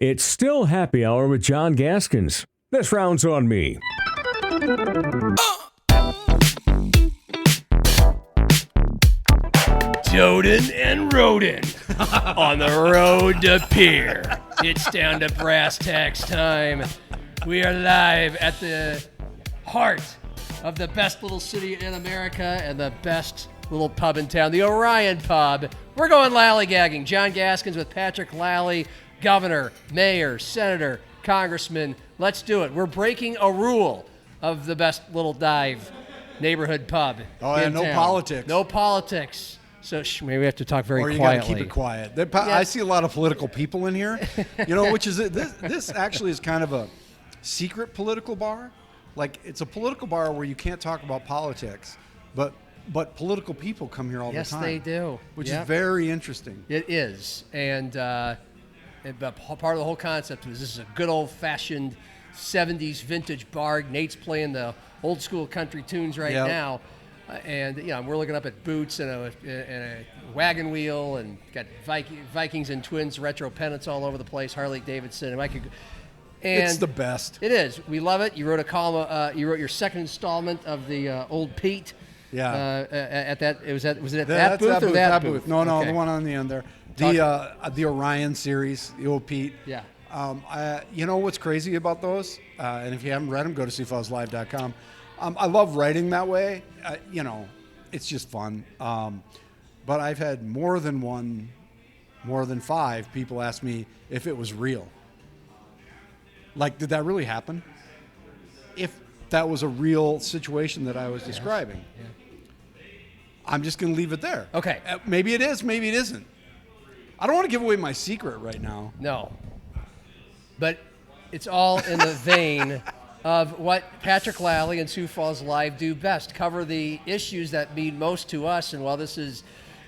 It's still happy hour with John Gaskins. This round's on me. Doeden-Rhoden on the road to Pier. It's down to brass tacks time. We are live at the heart of the best little city in America and the best little pub in town, the Orion Pub. We're going Lallygagging. John Gaskins with Patrick Lalley, governor, mayor, senator, congressman. Let's do it. We're breaking a rule of the best little dive neighborhood pub. Oh, yeah, no town. politics. No politics. So maybe we have to talk very or you quietly. Got to keep it quiet. I see a lot of political people in here, which is this actually is kind of a secret political bar. Like, it's a political bar where you can't talk about politics, but political people come here all the time. Yes, they do. Which is very interesting. It is, and but part of the whole concept is this is a good old-fashioned 70s vintage bar. Nate's playing the old school country tunes right now. And we're looking up at boots and a wagon wheel, and got Vikings and Twins retro pennants all over the place. Harley Davidson, and it's the best. It is. We love it. You wrote a column. You wrote your second installment of the Old Pete. Yeah. At that, was it at that booth or that booth? No, okay. The one on the end there. The Orion series, the Old Pete. Yeah. What's crazy about those? And if you haven't read them, go to cfallslive.com. I love writing that way. It's just fun. But I've had more than 5 people ask me if it was real. Like, did that really happen? If that was a real situation that I was describing. Yeah. I'm just going to leave it there. Okay. Maybe it is, maybe it isn't. I don't want to give away my secret right now. No. But it's all in the vein of what Patrick Lalley and Sioux Falls Live do best, cover the issues that mean most to us. And while this is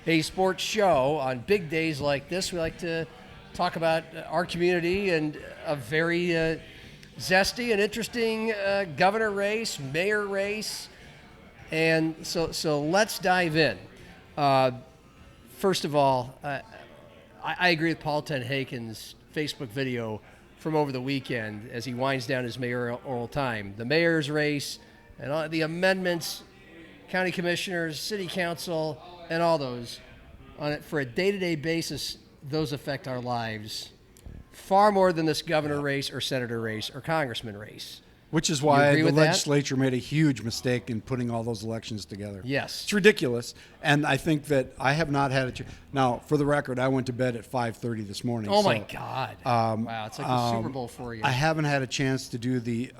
a sports show, on big days like this, we like to talk about our community and a very zesty and interesting governor race, mayor race. And so let's dive in. First of all, I agree with Paul Tenhaken's Facebook video from over the weekend as he winds down his mayoral time. The mayor's race and all the amendments, county commissioners, city council, and all those, on it for a day-to-day basis, those affect our lives far more than this governor race or senator race or congressman race. Which is why the legislature made a huge mistake in putting all those elections together. Yes. It's ridiculous. And I think that I have not had a chance. Now, for the record, I went to bed at 5:30 this morning. Oh, my God. Wow, it's like the Super Bowl for you. I haven't had a chance to do the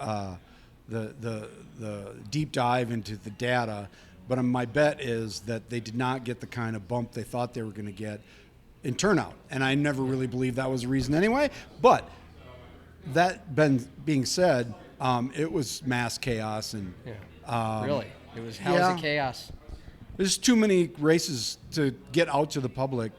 deep dive into the data, but my bet is that they did not get the kind of bump they thought they were going to get in turnout. And I never really believed that was the reason anyway. But that being said, it was mass chaos and really, it was how's the chaos. There's too many races to get out to the public.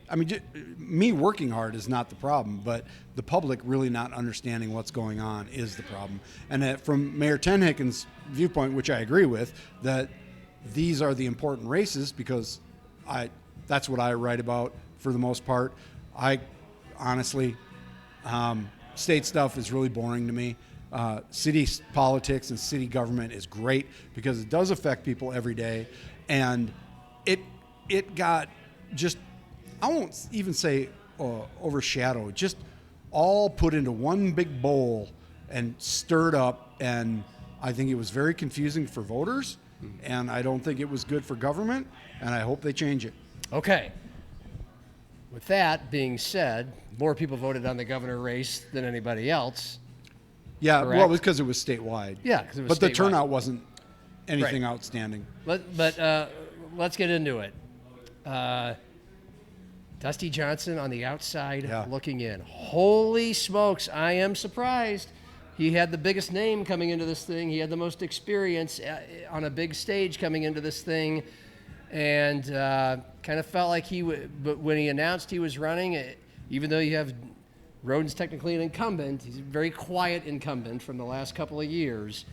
I mean, me working hard is not the problem, but the public really not understanding what's going on is the problem. And from Mayor Tenhaken's viewpoint, which I agree with, that these are the important races because that's what I write about for the most part. I honestly, state stuff is really boring to me. City politics and city government is great because it does affect people every day, and it got just, I won't even say overshadowed, just all put into one big bowl and stirred up, and I think it was very confusing for voters, and I don't think it was good for government, and I hope they change it. Okay. With that being said, more people voted on the governor race than anybody else. Yeah, correct? Well, it was because it was statewide. Yeah, because it was but statewide. The turnout wasn't anything outstanding. But let's get into it. Dusty Johnson on the outside looking in. Holy smokes, I am surprised. He had the biggest name coming into this thing. He had the most experience on a big stage coming into this thing. And kind of felt like but when he announced he was running, even though you have Rhoden's technically an incumbent, he's a very quiet incumbent from the last couple of years.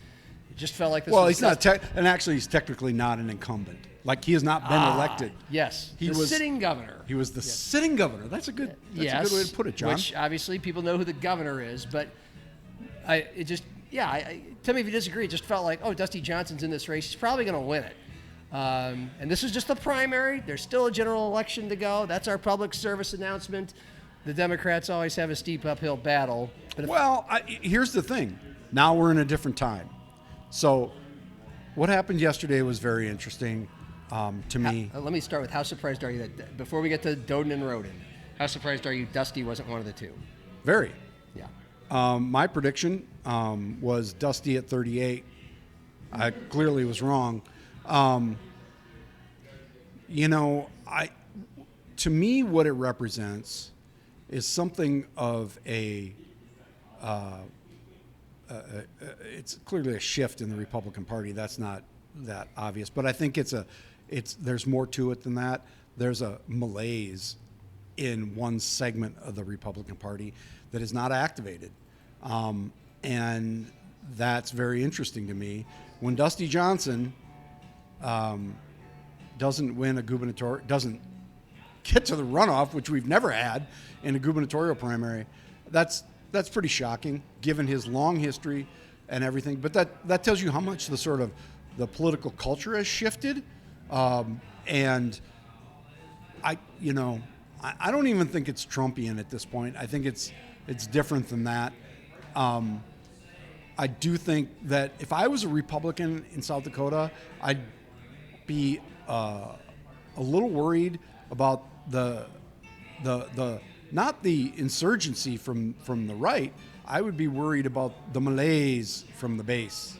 It Just felt like this. Well, was he's not, and actually, he's technically not an incumbent. Like, he has not been elected. Yes, He the was sitting governor. He was the sitting governor. That's a good way to put it, John. Which obviously people know who the governor is, but tell me if you disagree. It just felt like, oh, Dusty Johnson's in this race. He's probably going to win it. And this is just the primary. There's still a general election to go. That's our public service announcement. The Democrats always have a steep uphill battle. But Here's the thing. Now we're in a different time. So what happened yesterday was very interesting to me. Let me start with how surprised are you that before we get to Doeden-Rhoden, how surprised are you Dusty wasn't one of the two? Very. Yeah. My prediction was Dusty at 38. I clearly was wrong. To me, what it represents is something of it's clearly a shift in the Republican Party. That's not that obvious, but I think there's more to it than that. There's a malaise in one segment of the Republican Party that is not activated, and that's very interesting to me. When Dusty Johnson doesn't win doesn't get to the runoff, which we've never had in a gubernatorial primary, that's pretty shocking given his long history and everything. But that tells you how much the political culture has shifted. And I don't even think it's Trumpian at this point. I think it's different than that. I do think that if I was a Republican in South Dakota, I'd be a little worried about the not the insurgency from the right. I would be worried about the malaise from the base.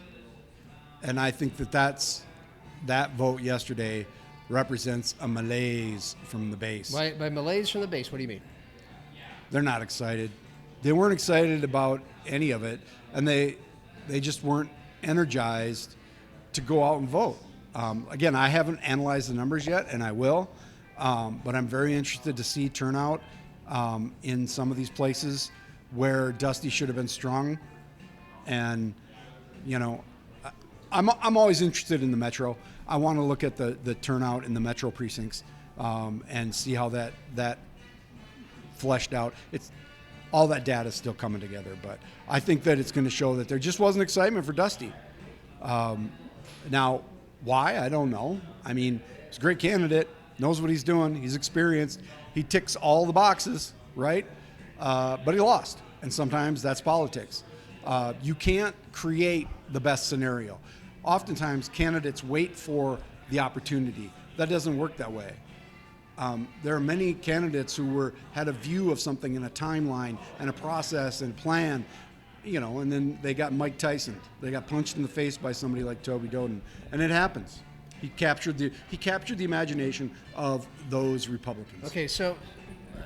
And I think that vote yesterday represents a malaise from the base. By malaise from the base, what do you mean? They're not excited. They weren't excited about any of it, and they just weren't energized to go out and vote. Again, I haven't analyzed the numbers yet, and I will, but I'm very interested to see turnout in some of these places where Dusty should have been strong. And, I'm always interested in the metro. I want to look at the turnout in the metro precincts and see how that fleshed out. All that data is still coming together, but I think that it's going to show that there just wasn't excitement for Dusty. Now, why? I don't know. I mean, he's a great candidate, knows what he's doing, he's experienced, he ticks all the boxes, right? But he lost, and sometimes that's politics. You can't create the best scenario. Oftentimes, candidates wait for the opportunity. That doesn't work that way. There are many candidates who had a view of something in a timeline and a process and plan, and then they got Mike Tyson. They got punched in the face by somebody like Doeden, and it happens. He captured the imagination of those Republicans. Okay, so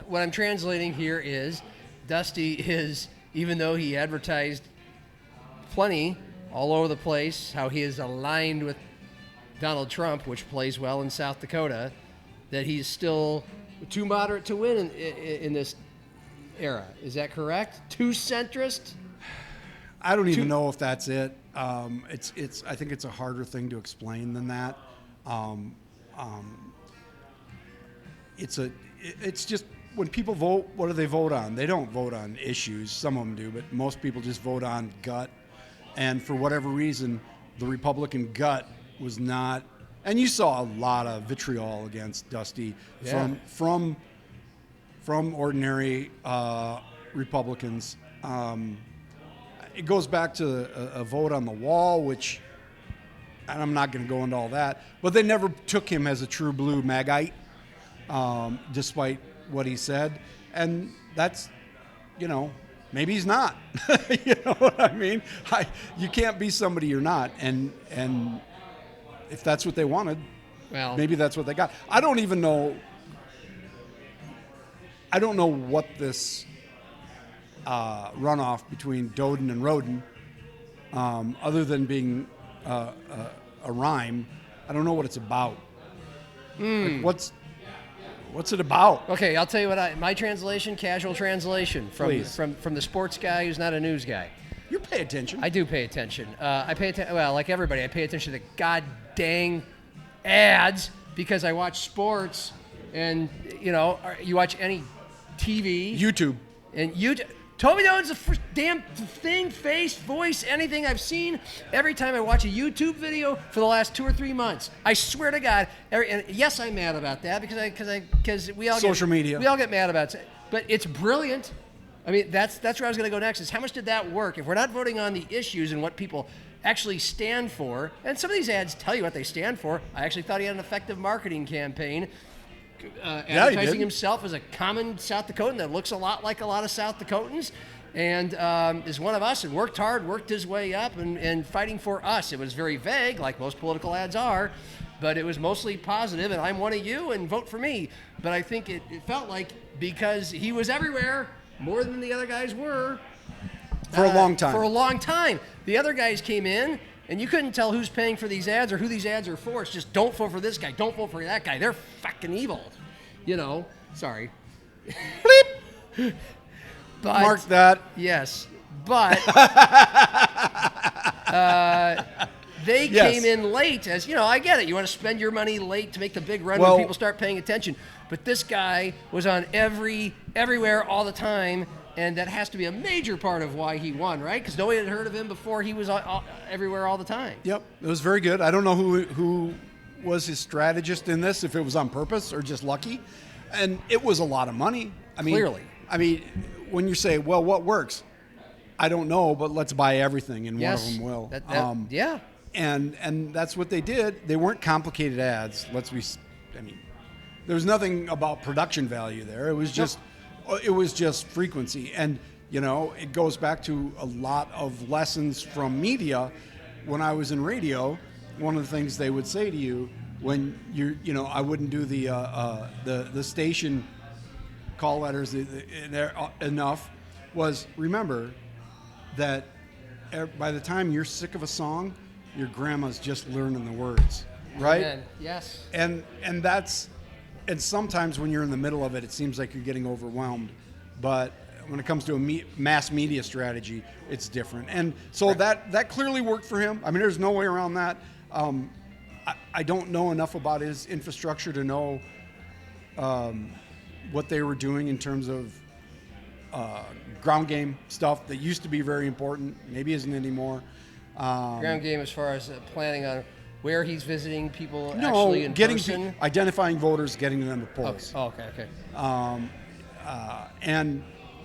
what I'm translating here is Dusty is, even though he advertised plenty all over the place how he is aligned with Donald Trump, which plays well in South Dakota, that he's still too moderate to win in this era. Is that correct? Too centrist? I don't even know if that's it. I think it's a harder thing to explain than that. It's just when people vote, what do they vote on? They don't vote on issues. Some of them do, but most people just vote on gut. And for whatever reason, the Republican gut was not. And you saw a lot of vitriol against Dusty from ordinary Republicans. It goes back to a vote on the wall, which, and I'm not going to go into all that, but they never took him as a true blue Magite, despite what he said. And that's, maybe he's not. You know what I mean? You can't be somebody you're not. And if that's what they wanted, well, maybe that's what they got. I don't know what this runoff between Doeden and Rhoden, other than being a rhyme. I don't know what it's about. Like, what's it about? Okay, I'll tell you what my translation, casual translation from the sports guy who's not a news guy. You pay attention. I do pay attention. I pay attention. Well, like everybody, I pay attention to the god dang ads because I watch sports, and you watch any TV, YouTube. and Toby Doeden's the first damn thing, face, voice, anything I've seen every time I watch a YouTube video for the last 2 or 3 months. I swear to God. And yes, I'm mad about that because we all Social media. We all get mad about it, but it's brilliant. I mean, that's where I was going to go next. Is how much did that work? If we're not voting on the issues and what people actually stand for, and some of these ads tell you what they stand for. I actually thought he had an effective marketing campaign. Advertising himself as a common South Dakotan that looks a lot like a lot of South Dakotans, and is one of us, and worked hard, worked his way up, and fighting for us. It was very vague, like most political ads are, but it was mostly positive, and I'm one of you, and vote for me. But I think it felt like because he was everywhere, more than the other guys were. For a long time. For a long time. The other guys came in, and you couldn't tell who's paying for these ads or who these ads are for. It's just don't vote for this guy, don't vote for that guy. They're fucking evil. Sorry. Bleep. But, Mark that. Yes. But they came in late as, I get it. You want to spend your money late to make the big run when people start paying attention. But this guy was on everywhere all the time. And that has to be a major part of why he won, right? Because nobody had heard of him before he was everywhere all the time. Yep, it was very good. I don't know who was his strategist in this, if it was on purpose or just lucky. And it was a lot of money. Clearly. When you say, well, what works? I don't know, but let's buy everything, and one of them will. Yeah. And that's what they did. They weren't complicated ads. There was nothing about production value there. It was just... It was just frequency. And, it goes back to a lot of lessons from media. When I was in radio, one of the things they would say to you when I wouldn't do the station call letters enough was, remember that by the time you're sick of a song, your grandma's just learning the words, right? Amen. Yes. And sometimes when you're in the middle of it, it seems like you're getting overwhelmed. But when it comes to a mass media strategy, it's different. And so that clearly worked for him. There's no way around that. I don't know enough about his infrastructure to know what they were doing in terms of ground game stuff that used to be very important. Maybe isn't anymore. Ground game as far as planning on where he's visiting people actually in person? Identifying voters, getting them to polls. Okay.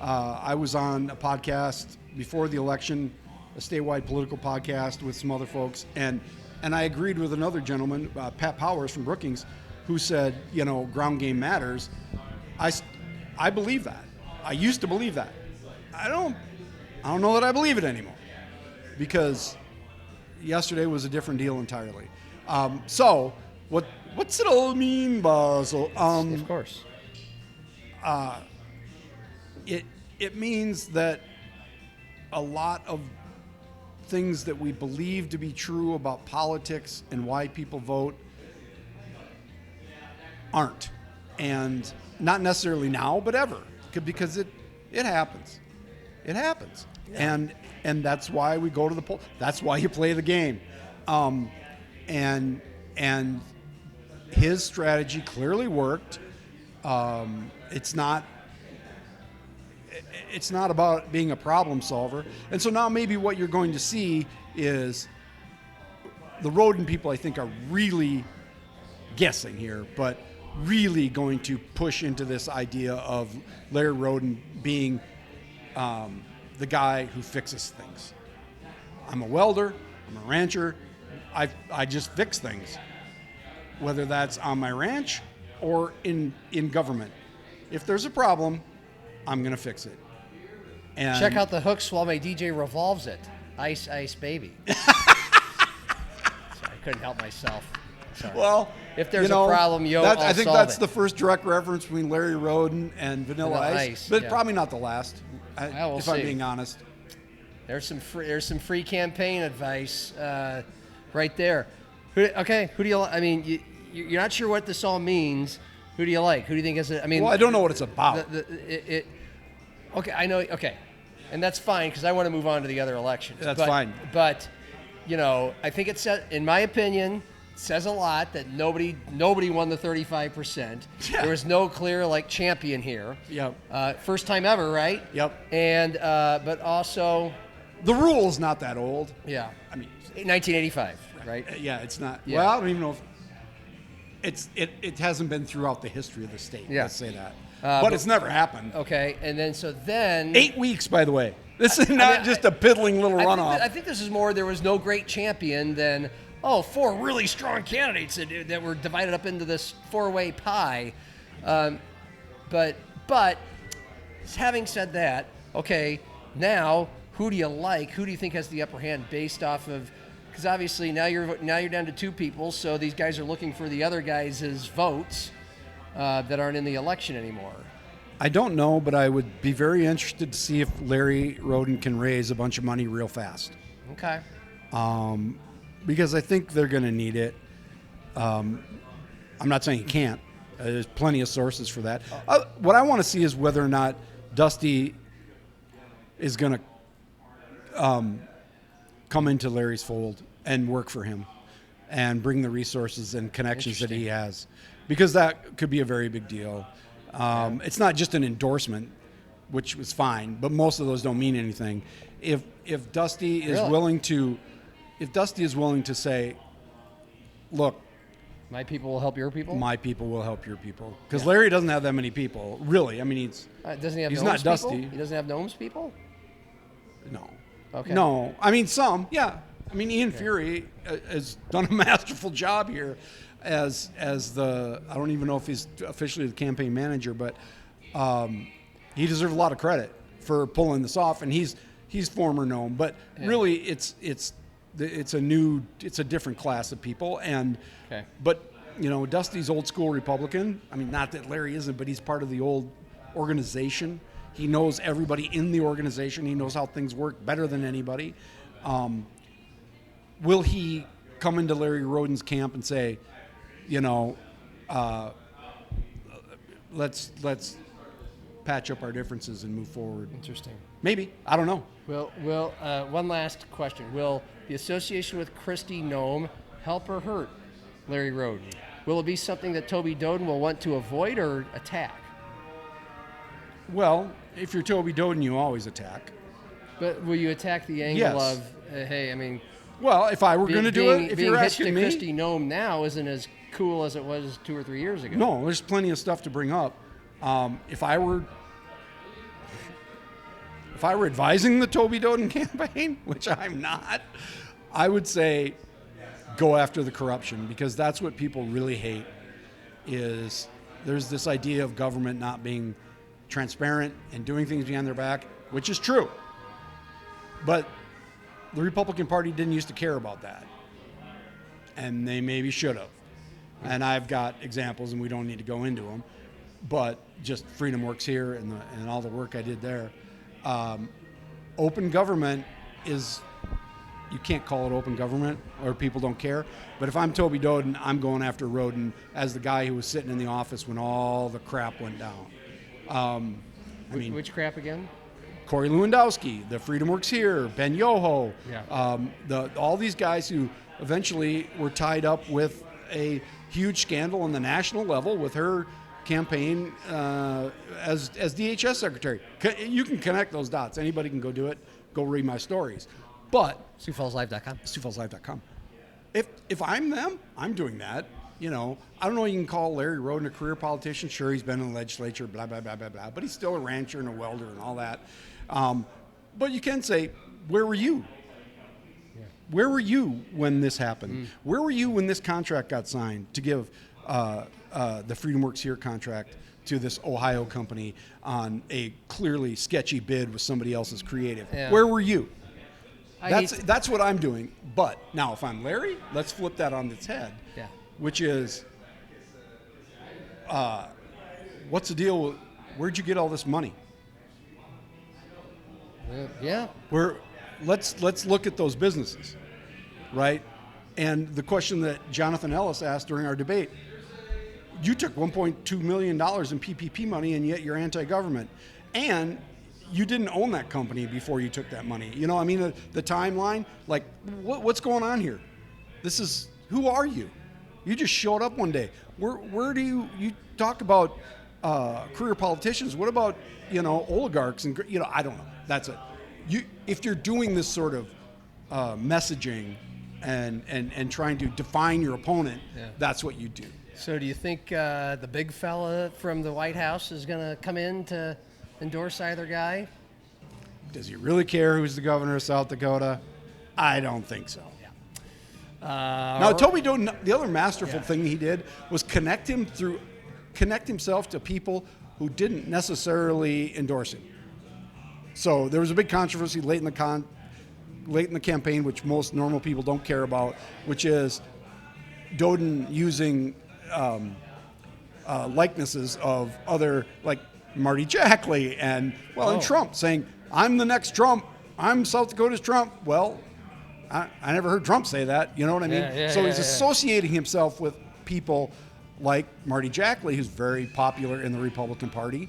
I was on a podcast before the election, a statewide political podcast with some other folks, and I agreed with another gentleman, Pat Powers from Brookings, who said, ground game matters. I believe that. I used to believe that. I don't know that I believe it anymore, because yesterday was a different deal entirely. So what's it all mean, Basil? Of course. It means that a lot of things that we believe to be true about politics and why people vote aren't. And not necessarily now, but ever. Because it happens. It happens. Yeah. And that's why we go to the poll. That's why you play the game. And his strategy clearly worked. It's not about being a problem solver. And so now maybe what you're going to see is the Rhoden people, I think, are really guessing here, but really going to push into this idea of Larry Rhoden being the guy who fixes things. I'm a welder, I'm a rancher, I just fix things, whether that's on my ranch or in government. If there's a problem, I'm going to fix it. And check out the hooks while my DJ revolves it. Ice, ice, baby. Sorry, I couldn't help myself. Sorry. Well, if there's a problem, I think that's the first direct reference between Larry Rhoden and Vanilla Ice, but probably not the last. If I'm being honest, there's some free campaign advice right there. Who do you? I mean, you're not sure what this all means. Who do you like? Who do you think is it? I mean, well, I don't know what it's about. Okay, I know. Okay, And that's fine because I want to move on to the other elections. That's fine. But, I think it says, in my opinion, it says a lot that nobody won the 35%. Yeah. There was no clear champion here. Yep. First time ever, right? Yep. And but also, The rule's not that old. yeah, I mean, 1985, right? yeah, it's not. Yeah. Well, I don't even know if it hasn't been throughout the history of the state. Yeah. Let's say that. But it's never happened. Okay, and then 8 weeks, by the way. This is not just a piddling little runoff. I think this is more. There was no great champion than 4 really strong candidates that were divided up into this 4-way pie. But having said that, okay, now who do you like? Who do you think has the upper hand based off of? Because obviously now you're down to 2 people, so these guys are looking for the other guys' votes that aren't in the election anymore. I don't know, but I would be very interested to see if Lalley-Rhoden can raise a bunch of money real fast. Okay. Because I think they're going to need it. I'm not saying he can't. There's plenty of sources for that. What I want to see is whether or not Dusty is going to come into Larry's fold and work for him and bring the resources and connections that he has. Because that could be a very big deal. It's not just an endorsement, which was fine, but most of those don't mean anything. If Dusty is willing to say, look, my people will help your people? my people will help your people. Because Larry doesn't have that many people, really. I mean, doesn't he have he's Gnome's not people? Dusty. He doesn't have Gnome's people? No. Okay. No. I mean, some, yeah. I mean, Ian Fury has done a masterful job here as the, I don't even know if he's officially the campaign manager, but he deserves a lot of credit for pulling this off, and he's former Gnome, but really it's a different class of people, and but Dusty's old school Republican. I mean, not that Larry isn't, but he's part of the old organization. He knows everybody in the organization. He knows how things work better than anybody. Will he come into Lalley-Rhoden's camp and say, let's patch up our differences and move forward? Interesting. Maybe. I don't know. Will one last question. Will the association with Christy Gnome help or hurt Lalley-Rhoden? Will it be something that Toby Doeden will want to avoid or attack? Well, if you're Toby Doeden, you always attack. But will you attack the angle of, hey, I mean... Well, if I were going to do it, if you're asking me... Christy Gnome now isn't as cool as it was 2 or 3 years ago. No, there's plenty of stuff to bring up. If I were advising the Toby Doeden campaign, which I'm not, I would say go after the corruption, because that's what people really hate. Is there's this idea of government not being transparent and doing things behind their back, which is true. But the Republican Party didn't used to care about that, and they maybe should have. And I've got examples, and we don't need to go into them, but just Freedom Works here and all the work I did there. Open government is, you can't call it open government or people don't care. But if I'm Toby Doeden, I'm going after Rhoden as the guy who was sitting in the office when all the crap went down. Which crap again? Corey Lewandowski, the Freedom Works here, Ben Yoho, all these guys who eventually were tied up with a huge scandal on the national level with her campaign as DHS secretary. You can connect those dots. Anybody can go do it. Go read my stories. But SiouxFallsLive.com. SiouxFallsLive.com. If I'm them, I'm doing that. I don't know. You can call Lalley-Rhoden a career politician. Sure, he's been in the legislature, blah blah blah blah blah. But he's still a rancher and a welder and all that. But you can say, where were you? Where were you when this happened? Where were you when this contract got signed to give the Freedom Works Here contract to this Ohio company on a clearly sketchy bid with somebody else's creative? Yeah. Where were you? That's what I'm doing. But now, if I'm Larry, let's flip that on its head. Yeah. Which is, what's the deal? Where'd you get all this money? Yeah. Let's look at those businesses, right? And the question that Jonathan Ellis asked during our debate: you took $1.2 million in PPP money, and yet you're anti-government, and you didn't own that company before you took that money. You know, I mean, the timeline, like, what's going on here? Who are you? You just showed up one day. Where do you talk about career politicians? What about, oligarchs? And, I don't know. That's it. If you're doing this sort of messaging and trying to define your opponent, that's what you do. So do you think the big fella from the White House is going to come in to endorse either guy? Does he really care who's the governor of South Dakota? I don't think so. Now, Toby Doeden, the other masterful thing he did was connect himself to people who didn't necessarily endorse him. So there was a big controversy late in the campaign, which most normal people don't care about, which is Doeden using likenesses of other, like Marty Jackley and Trump, saying, "I'm the next Trump. I'm South Dakota's Trump." Well, I never heard Trump say that. You know what I mean? So he's associating himself with people like Marty Jackley, who's very popular in the Republican Party,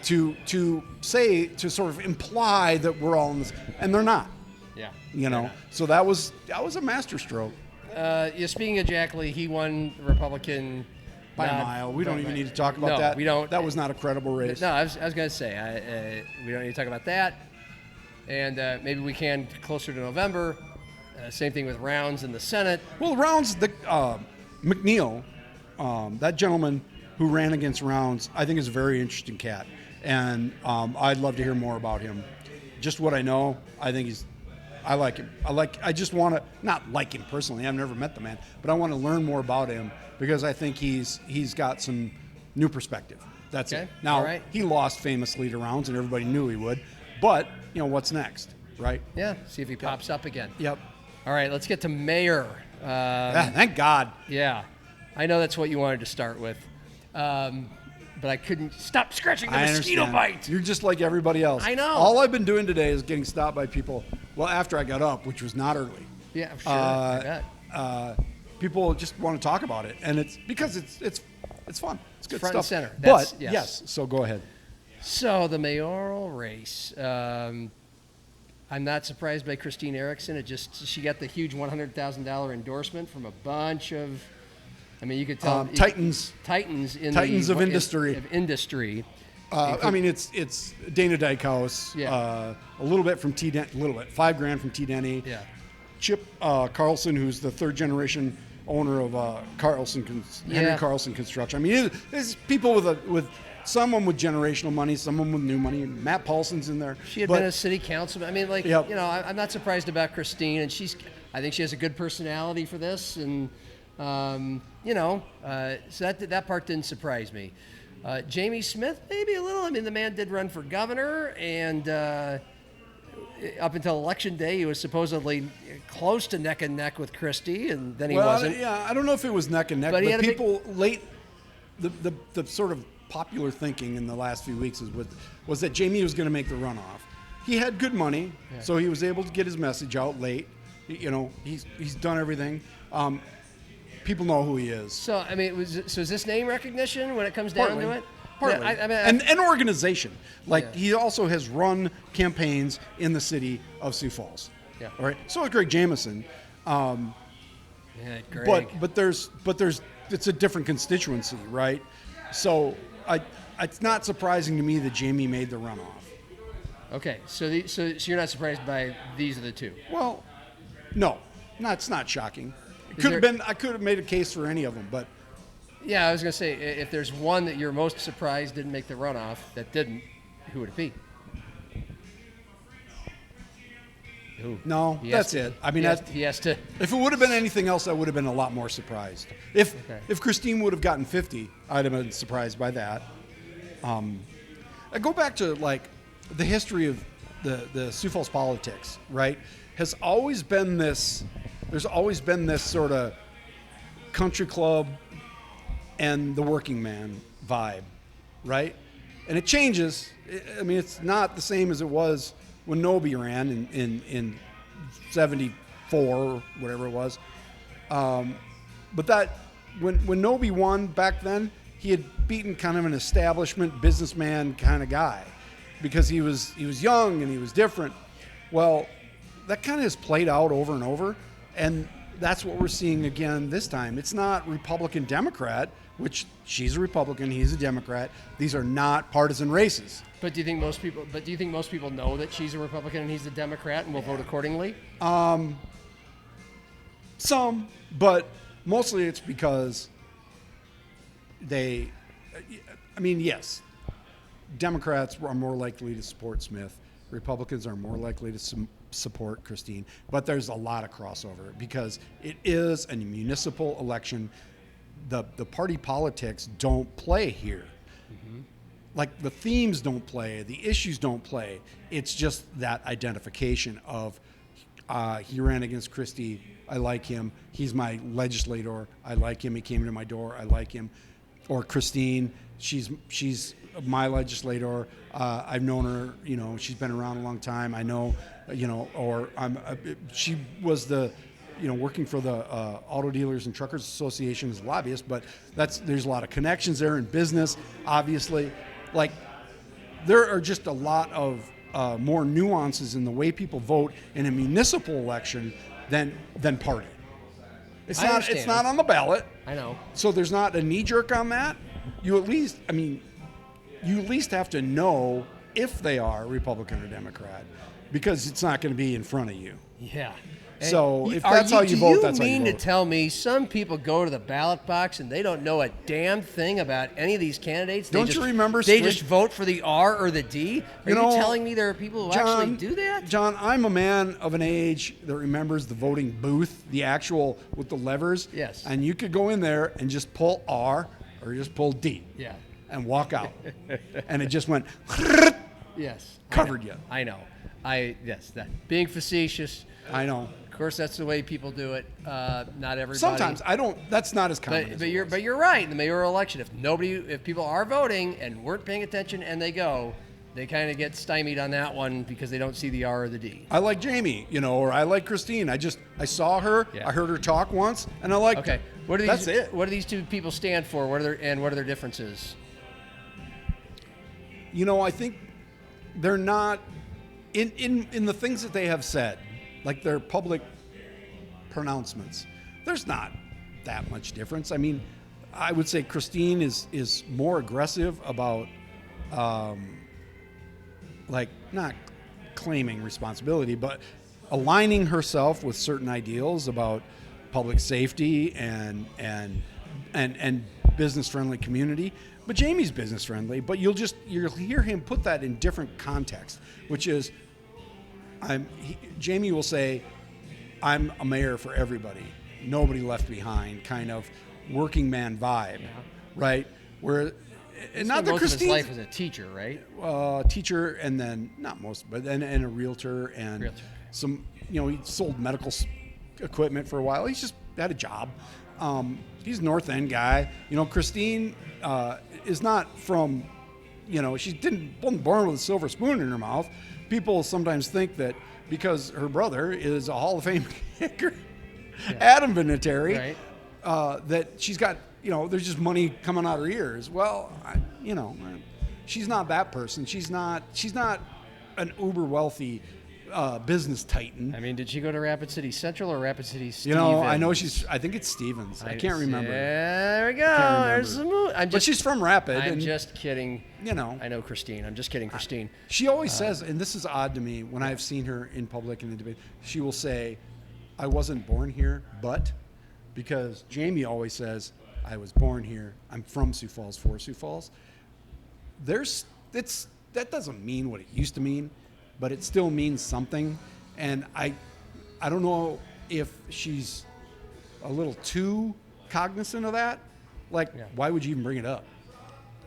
to sort of imply that we're all in this, and they're not. Yeah. So that was a masterstroke. Speaking of Jackley, he won the Republican by a mile. We don't even need to talk about that. We don't. That was not a credible race. No, I was going to say we don't need to talk about that. And maybe we can closer to November. Same thing with Rounds in the Senate. Well, Rounds, McNeil, that gentleman who ran against Rounds, I think is a very interesting cat. And I'd love to hear more about him. Just what I know, I like him. I just want to, not like him personally, I've never met the man, but I want to learn more about him because I think he's got some new perspective. That's it. Now, he lost famously to Rounds, and everybody knew he would. But, what's next, right? Yeah, see if he pops up again. Yep. All right, let's get to mayor. Thank God. Yeah. I know that's what you wanted to start with. But I couldn't stop scratching the mosquito bite. You're just like everybody else. I know. All I've been doing today is getting stopped by people, after I got up, which was not early. Yeah, sure. People just want to talk about it, and it's because it's fun. It's good front stuff. And center. Yes, so go ahead. So the mayoral race, I'm not surprised by Christine Erickson. She got the huge $100,000 endorsement from a bunch of, you could tell Titans of industry. It's Dana Dykhouse. Yeah. A little bit from $5,000 from T. Denny. Yeah. Chip Carlson, who's the third generation owner of Henry Carlson Construction. There's people with someone with generational money, someone with new money. Matt Paulson's in there. She had been a city councilman. I'm not surprised about Christine, and I think she has a good personality for this, and so that part didn't surprise me. Jamie Smith, maybe a little. The man did run for governor, and up until Election Day, he was supposedly close to neck and neck with Christie, and then he wasn't. Yeah, I don't know if it was neck and neck, but people the sort of popular thinking in the last few weeks was that Jamie was going to make the runoff. He had good money, so he was able to get his message out late. He's done everything. People know who he is. So is this name recognition when it comes down to it? Partly. And organization. He also has run campaigns in the city of Sioux Falls. Yeah. All right. So is Greg Jamison. Greg. But it's a different constituency, right? So it's not surprising to me that Jamie made the runoff. Okay. So you're not surprised by these are the two? Well, no. It's not shocking. I could have made a case for any of them, but. Yeah, I was going to say, if there's one that you're most surprised didn't make the runoff that didn't, who would it be? No, that's it. He has to. If it would have been anything else, I would have been a lot more surprised. If Christine would have gotten 50, I'd have been surprised by that. I go back to the history of the Sioux Falls politics, right? Has always been this. There's always been this sort of country club and the working man vibe, right? And it changes. It's not the same as it was when Noby ran in 74, whatever it was. But that when Noby won back then, he had beaten kind of an establishment businessman kind of guy. because he was young and he was different. Well, that kind of has played out over and over, and that's what we're seeing again this time. It's not Republican Democrat, which she's a Republican, he's a Democrat. These are not partisan races. But do you think most people know that she's a Republican and he's a Democrat and will vote accordingly? Some, but mostly it's because yes, Democrats are more likely to support Smith. Republicans are more likely to support Christine. But there's a lot of crossover because it is a municipal election. The party politics don't play here. Mm-hmm. Like the themes don't play, the issues don't play. It's just that identification of he ran against Christie. I like him. He's my legislator. I like him. He came to my door. I like him. Or Christine, she's my legislator. I've known her. You know, she's been around a long time. I know. You know, or she was working for the Auto Dealers and Truckers Association as a lobbyist. But there's a lot of connections there in business. Obviously, like there are just a lot of more nuances in the way people vote in a municipal election than party. It's not on the ballot. I know. So there's not a knee jerk on that. You at least have to know if they are Republican or Democrat, because it's not going to be in front of you. Yeah. So if that's how you vote, that's how you vote. Do you mean to tell me some people go to the ballot box and they don't know a damn thing about any of these candidates? Don't you remember? They just vote for the R or the D? Are you telling me there are people who actually do that? John, I'm a man of an age that remembers the voting booth, the actual with the levers. Yes. And you could go in there and just pull R or just pull D. Yeah. And walk out. And it just went. Yes. Covered you. I know. Being facetious. I know. Of course, that's the way people do it. Not everybody. Sometimes I don't. That's not as common. But you're right. In the mayoral election, if people are voting and weren't paying attention and they kind of get stymied on that one because they don't see the R or the D. I like Jamie, or I like Christine. I saw her. Yeah. I heard her talk once, and I like. Okay. That's it. What do these two people stand for? What are their differences? I think they're not in the things that they have said, like their public pronouncements. There's not that much difference. I mean, I would say Christine is more aggressive about, not claiming responsibility, but aligning herself with certain ideals about public safety and business-friendly community. But Jamie's business-friendly, but you'll hear him put that in different context, which is, Jamie will say, I'm a mayor for everybody, nobody left behind, kind of working man vibe, right? Where, and not that Christine, most of his life as a teacher, right? Teacher, and then not most, but and a realtor, and some, he sold medical equipment for a while. He's just had a job. He's a North End guy. Christine is not from, she wasn't born with a silver spoon in her mouth. People sometimes think that because her brother is a Hall of Fame kicker, Adam Vinatieri, right, that she's got, there's just money coming out her ears. Well, she's not that person. She's not an uber wealthy business titan. I mean, did she go to Rapid City Central or Rapid City Stevens? I know I think it's Stevens. I can't remember. There we go. There's the move. But she's from Rapid. I'm just kidding. I know Christine. I'm just kidding, Christine. She always says, and this is odd to me, when I've seen her in public and in debate, she will say, I wasn't born here, but, because Jamie always says, I was born here. I'm from Sioux Falls, for Sioux Falls. That doesn't mean what it used to mean, but it still means something. And I don't know if she's a little too cognizant of that. Why would you even bring it up?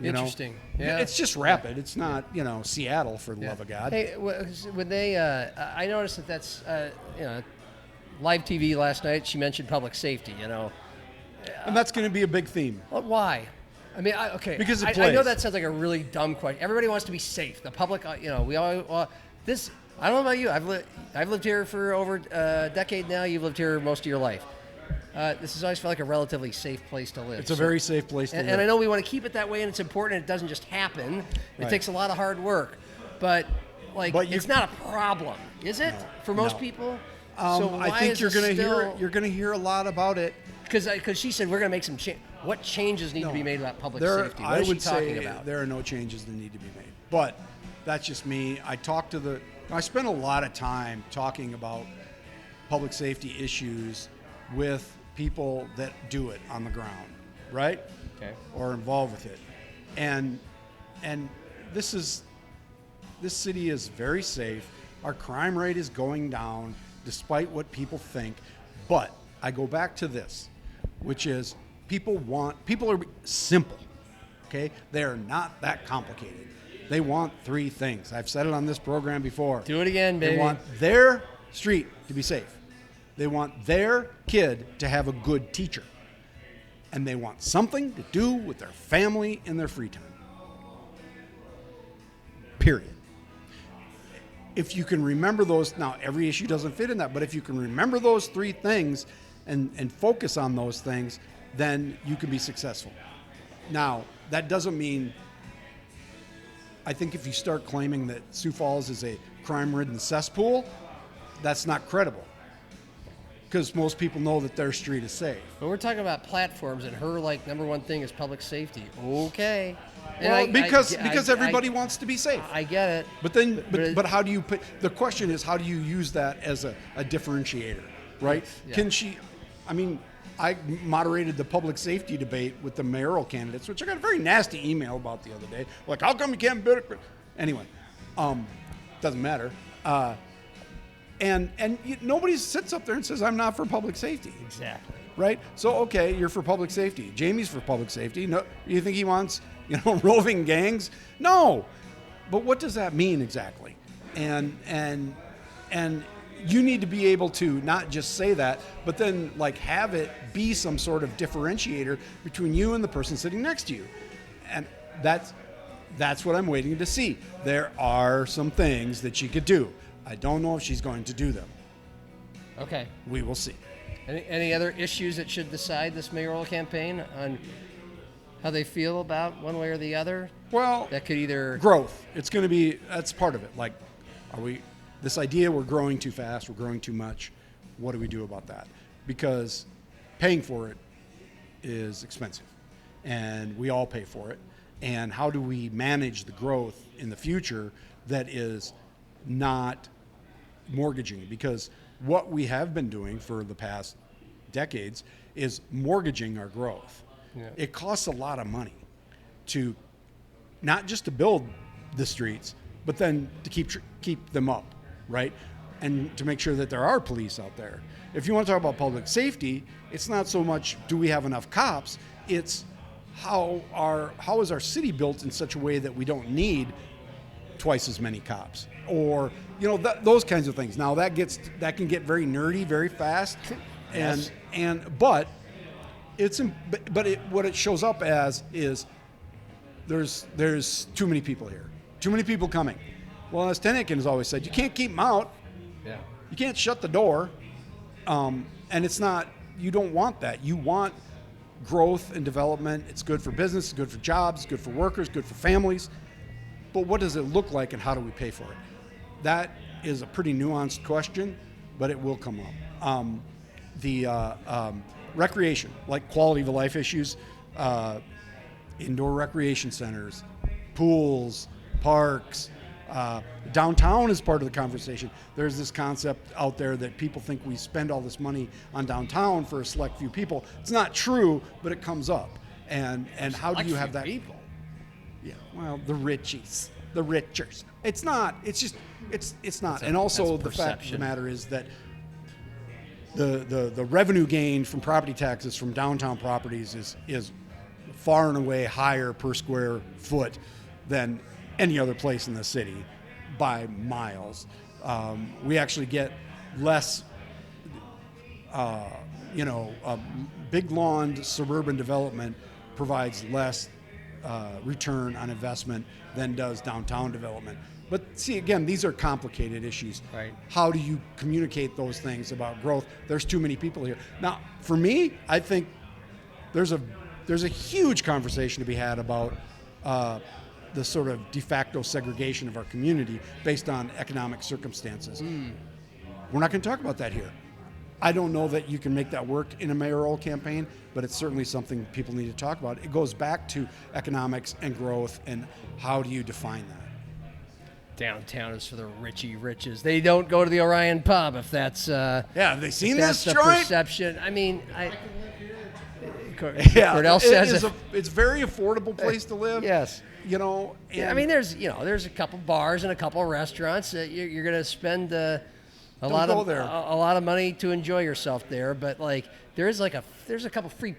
Interesting. Yeah. It's just Rapid. It's not, Seattle, for the love of God. Hey, when they, I noticed that's, live TV last night, she mentioned public safety, And that's going to be a big theme. Well, why? I mean, because it plays. I know that sounds like a really dumb question. Everybody wants to be safe. The public, we all, this, I don't know about you. I've lived here for over a decade now. You've lived here most of your life. This has always felt like a relatively safe place to live. It's a very safe place to live. And I know we want to keep it that way, and it's important. It doesn't just happen. It takes a lot of hard work. but like But it's not a problem, is it, for most no. people? So why I think is you're it going to still- hear you're going to hear a lot about it. Because she said we're going to make some change. What changes need to be made about public safety? What I is she would talking say about? there are no changes that need to be made. But that's just me. I spend a lot of time talking about public safety issues with people that do it on the ground, right? Okay. Or involved with it. And this city is very safe. Our crime rate is going down despite what people think. But I go back to this, which is people are simple. Okay? They are not that complicated. They want three things. I've said it on this program before. Do it again, baby. They want their street to be safe. They want their kid to have a good teacher. And they want something to do with their family in their free time. Period. If you can remember those, now every issue doesn't fit in that, but if you can remember those three things and focus on those things, then you can be successful. Now, that doesn't mean, I think if you start claiming that Sioux Falls is a crime-ridden cesspool, that's not credible. Because most people know that their street is safe. But we're talking about platforms, and her number one thing is public safety. Okay. And Well, because everybody wants to be safe. I get it. But how do you put? The question is, how do you use that as a differentiator, right? Yeah. Can she? I mean, I moderated the public safety debate with the mayoral candidates, which I got a very nasty email about the other day. Like, how come you can't bid it? Anyway, doesn't matter. And nobody sits up there and says, I'm not for public safety. Exactly. Right? So, okay, you're for public safety. Jamie's for public safety. No, you think he wants, roving gangs? No. But what does that mean exactly? And you need to be able to not just say that, but then have it be some sort of differentiator between you and the person sitting next to you. And that's what I'm waiting to see. There are some things that she could do. I don't know if she's going to do them. Okay. We will see. Any other issues that should decide this mayoral campaign on how they feel about one way or the other? Well, that could either growth. It's going to be, that's part of it. This idea we're growing too fast, we're growing too much. What do we do about that? Because paying for it is expensive, and we all pay for it. And how do we manage the growth in the future that is not mortgaging? Because what we have been doing for the past decades is mortgaging our growth. Yeah. It costs a lot of money to not just to build the streets, but then to keep them up, right? And to make sure that there are police out there. If you want to talk about public safety, it's not so much do we have enough cops, it's how is our city built in such a way that we don't need twice as many cops, or those kinds of things. Now that can get very nerdy very fast, Yes. but what it shows up as is there's too many people here, too many people coming. Well, as Tennican has always said, you can't keep them out. Yeah. You can't shut the door, and it's not. You don't want that. You want growth and development. It's good for business, it's good for jobs, it's good for workers, good for families. But what does it look like, and how do we pay for it? That is a pretty nuanced question, but it will come up. Recreation, like quality of life issues, indoor recreation centers, pools, parks, downtown is part of the conversation. There's this concept out there that people think we spend all this money on downtown for a select few people. It's not true, but it comes up. And how do you have that? People. Yeah, well, the richies, the richers. It's not. It's just. It's not. And also the fact of the matter is that the revenue gain from property taxes from downtown properties is far and away higher per square foot than any other place in the city by miles. We actually get less. Big lawned suburban development provides less return on investment than does downtown development. But see, again, these are complicated issues. Right. How do you communicate those things about growth? There's too many people here. Now, for me, I think there's a huge conversation to be had about the sort of de facto segregation of our community based on economic circumstances. We're not going to talk about that here. I don't know that you can make that work in a mayoral campaign, but it's certainly something people need to talk about. It goes back to economics and growth, and how do you define that? Downtown is for the richy riches. They don't go to the Orion Pub if that's Have they seen that's this the joint? perception. I mean, Yeah, Cordell says it's a very affordable place to live. Yes. You know, and I mean, there's a couple bars and a couple restaurants. You're going to spend a lot of money to enjoy yourself there. But like, there's a couple free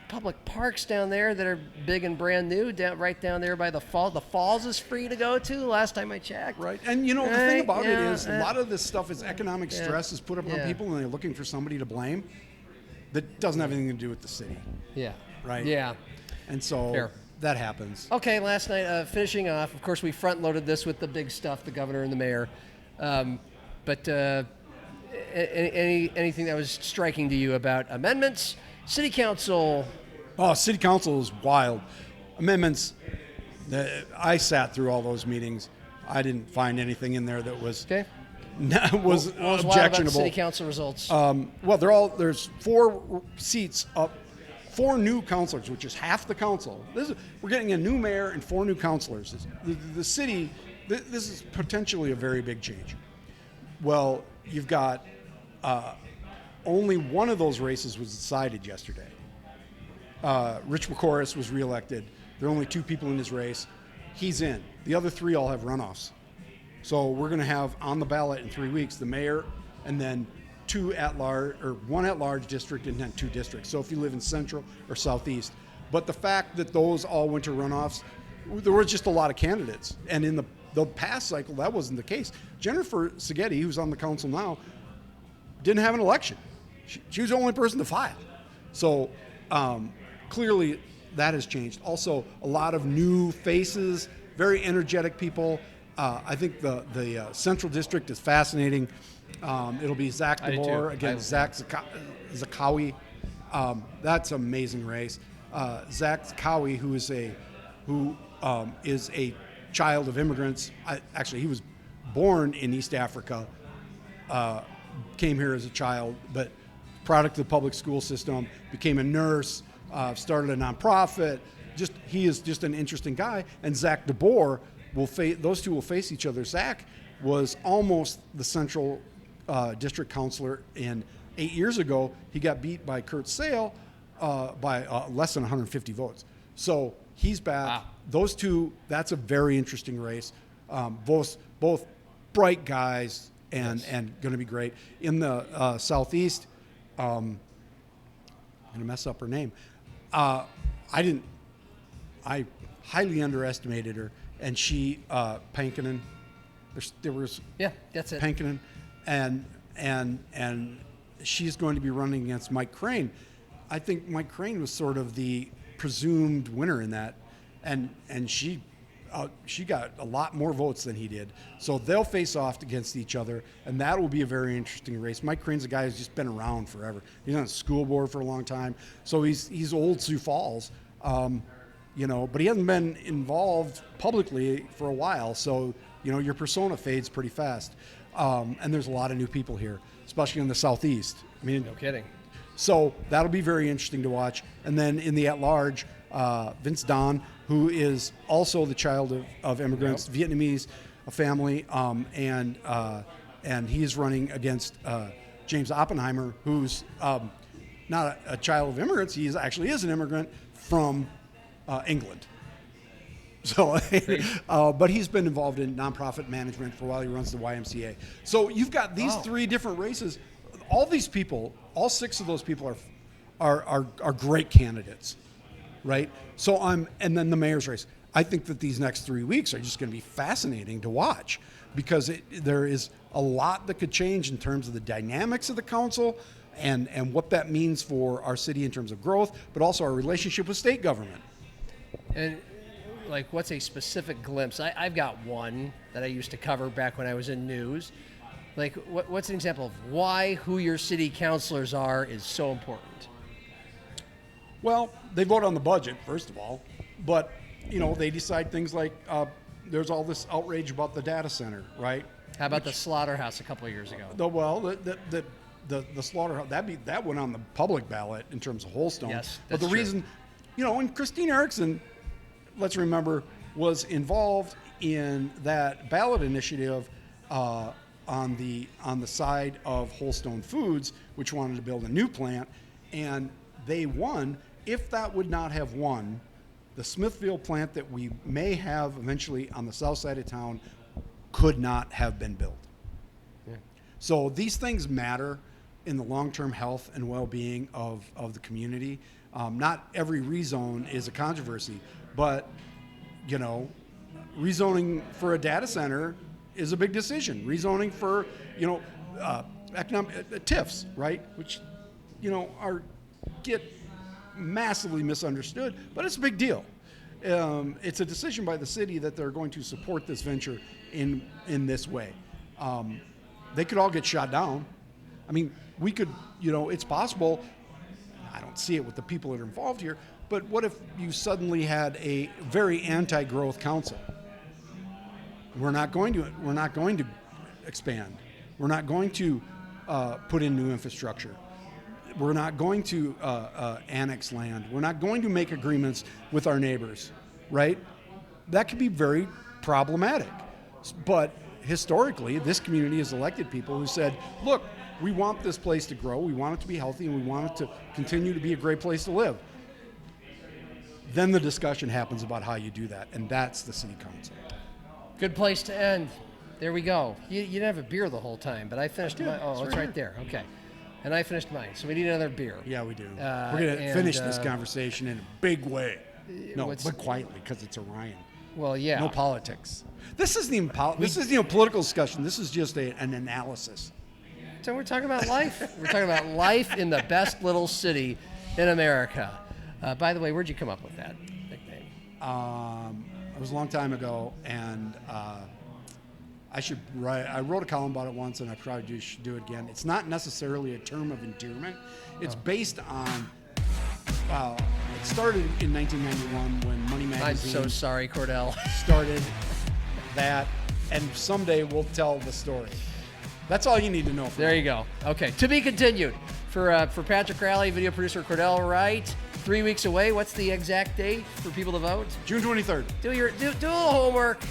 public parks down there that are big and brand new. Right down there by the falls. The falls is free to go to. Last time I checked. Right, and the thing about it is, a lot of this stuff is economic stress is put up on people, and they're looking for somebody to blame. That doesn't have anything to do with the city. Yeah. Right. Yeah. And so. Fair. That happens. Okay, last night, finishing off, of course, we front-loaded this with the big stuff, the governor and the mayor. But anything that was striking to you about amendments? City council. Oh, city council is wild. Amendments, I sat through all those meetings. I didn't find anything in there that was was objectionable. Wild about the city council results? Well, there's 4 seats up. 4 new councilors, which is half the council. We're getting a new mayor and 4 new councilors. The city, this is potentially a very big change. Well, you've got only one of those races was decided yesterday. Rich McCorris was reelected. There are only 2 people in his race. He's in. The other 3 all have runoffs. So we're going to have on the ballot in 3 weeks the mayor and then 2 at-large, or 1 at-large district and then 2 districts. So if you live in Central or Southeast. But the fact that those all went to runoffs, there was just a lot of candidates. And in the past cycle, that wasn't the case. Jennifer Seghetti, who's on the council now, didn't have an election. She was the only person to file. So clearly that has changed. Also, a lot of new faces, very energetic people. I think the Central District is fascinating. It'll be Zach DeBoer against Zach Zakawi. That's an amazing race. Zach Zakawi, who is a child of immigrants. Actually, he was born in East Africa, came here as a child, but product of the public school system, became a nurse, started a nonprofit. He is just an interesting guy. And Zach DeBoer those 2 will face each other. Zach was almost the Central district councilor, and 8 years ago he got beat by Kurt Sale by less than 150 votes. So he's back. Wow. Those 2, that's a very interesting race. Both bright guys and going to be great. In the Southeast, I'm going to mess up her name. I highly underestimated her, and she Pankinen. There was that's it. Pankinen. And she's going to be running against Mike Crane. I think Mike Crane was sort of the presumed winner in that, and she got a lot more votes than he did. So they'll face off against each other, and that will be a very interesting race. Mike Crane's a guy who's just been around forever. He's on the school board for a long time, so he's old Sioux Falls, but he hasn't been involved publicly for a while. So your persona fades pretty fast. And there's a lot of new people here, especially in the Southeast. I mean, no kidding. So that'll be very interesting to watch. And then in the at-large, Vince Don, who is also the child of immigrants, Vietnamese family, and he's running against James Oppenheimer, who's not a child of immigrants. He actually is an immigrant from England. So, but he's been involved in nonprofit management for a while. He runs the YMCA. So you've got these 3 different races. All these people, all 6 of those people are great candidates, right? So and then the mayor's race. I think that these next 3 weeks are just going to be fascinating to watch, because there is a lot that could change in terms of the dynamics of the council and what that means for our city in terms of growth, but also our relationship with state government. And what's a specific glimpse? I've got one that I used to cover back when I was in news. What's an example of why who your city councilors are is so important? Well, they vote on the budget, first of all, but they decide things like there's all this outrage about the data center, right? How about the slaughterhouse a couple of years ago? The slaughterhouse, that went on the public ballot in terms of Holstone. Yes, but the that's true. reason, and Christine Erickson, let's remember, was involved in that ballot initiative on the side of Holstone Foods, which wanted to build a new plant, and they won. If that would not have won, the Smithville plant that we may have eventually on the south side of town could not have been built. Yeah. So these things matter in the long-term health and well-being of the community. Not every rezone is a controversy, but rezoning for a data center is a big decision. Rezoning for economic TIFs, right, which get massively misunderstood, but it's a big deal. It's a decision by the city that they're going to support this venture in this way. They could all get shot down. I mean, we could, it's possible. I don't see it with the people that are involved here, but what if you suddenly had a very anti-growth council? We're not going to expand. We're not going to put in new infrastructure. We're not going to annex land. We're not going to make agreements with our neighbors, right? That could be very problematic. But historically, this community has elected people who said, look, we want this place to grow, we want it to be healthy, and we want it to continue to be a great place to live. Then the discussion happens about how you do that, and that's the city council. Good place to end. There we go. You didn't have a beer the whole time, but I finished mine. Oh, it's right there. Okay. And I finished mine, so we need another beer. Yeah, we do. We're going to finish this conversation in a big way. No, but quietly, because it's Orion. Well, yeah. No politics. This isn't even political discussion. This is just an analysis. So we're talking about life. We're talking about life in the best little city in America. By the way, where'd you come up with that nickname? It was a long time ago, and I wrote a column about it once, and I probably should do it again. It's not necessarily a term of endearment. It's based on, it started in 1991 when Money Magazine. I'm so sorry, Cordell. Started that, and someday we'll tell the story. That's all you need to know. There you go. Okay, to be continued. For Patrick Lalley, video producer Cordell Wright, 3 weeks away. What's the exact date for people to vote? June 23rd. Do a little homework.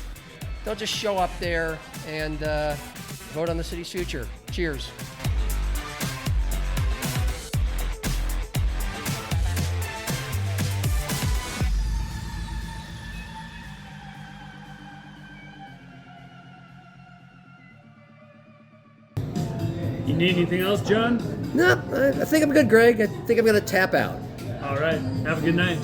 Don't just show up there and vote on the city's future. Cheers. You need anything else, John? No, I think I'm good, Greg. I think I'm going to tap out. All right. Have a good night.